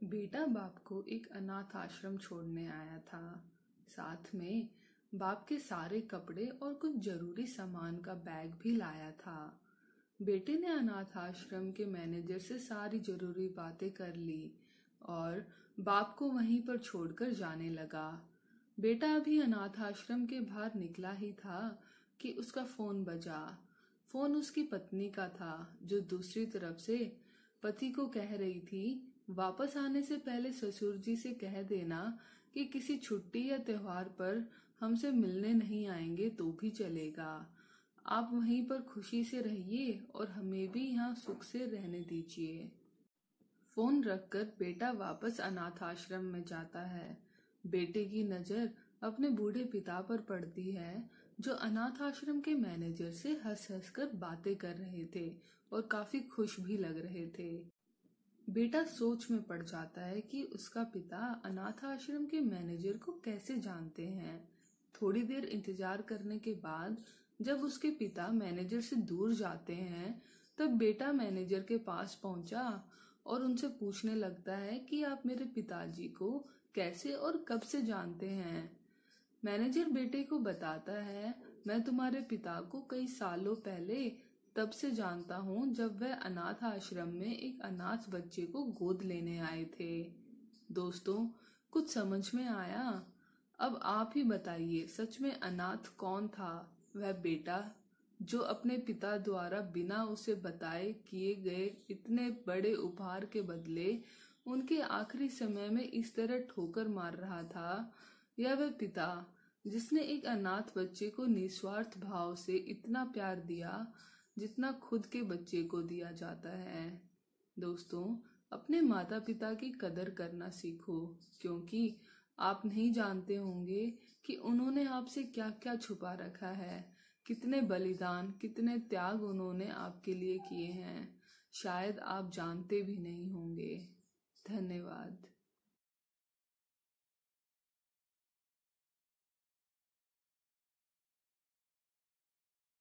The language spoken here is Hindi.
बेटा बाप को एक अनाथ आश्रम छोड़ने आया था। साथ में बाप के सारे कपड़े और कुछ जरूरी सामान का बैग भी लाया था। बेटे ने अनाथ आश्रम के मैनेजर से सारी जरूरी बातें कर ली और बाप को वहीं पर छोड़कर जाने लगा। बेटा अभी अनाथ आश्रम के बाहर निकला ही था कि उसका फोन बजा। फोन उसकी पत्नी का था, जो दूसरी तरफ से पति को कह रही थी, वापस आने से पहले ससुर जी से कह देना कि किसी छुट्टी या त्योहार पर हमसे मिलने नहीं आएंगे तो भी चलेगा। आप वहीं पर खुशी से रहिए और हमें भी यहाँ सुख से रहने दीजिए। फोन रखकर बेटा वापस अनाथ आश्रम में जाता है। बेटे की नजर अपने बूढ़े पिता पर पड़ती है, जो अनाथ आश्रम के मैनेजर से हंस हंस कर बातें कर रहे थे और काफी खुश भी लग रहे थे। बेटा सोच में पड़ जाता है कि उसका पिता अनाथ आश्रम के मैनेजर को कैसे जानते हैं। थोड़ी देर इंतजार करने के बाद जब उसके पिता मैनेजर से दूर जाते हैं, तब बेटा मैनेजर के पास पहुंचा और उनसे पूछने लगता है कि आप मेरे पिताजी को कैसे और कब से जानते हैं। मैनेजर बेटे को बताता है, मैं तुम्हारे पिता को कई सालों पहले तब से जानता हूँ जब वह अनाथ आश्रम में एक अनाथ बच्चे को गोद लेने आए थे। दोस्तों, कुछ समझ में आया? अब आप ही बताइए, सच में अनाथ कौन था? वह बेटा जो अपने पिता द्वारा बिना उसे बताए किए गए इतने बड़े उपहार के बदले उनके आखिरी समय में इस तरह ठोकर मार रहा था, या वह पिता जिसने एक अनाथ बच्चे को निस्वार्थ भाव से इतना प्यार दिया जितना खुद के बच्चे को दिया जाता है। दोस्तों, अपने माता पिता की कदर करना सीखो, क्योंकि आप नहीं जानते होंगे कि उन्होंने आपसे क्या क्या छुपा रखा है, कितने बलिदान, कितने त्याग उन्होंने आपके लिए किए हैं। शायद आप जानते भी नहीं होंगे। धन्यवाद।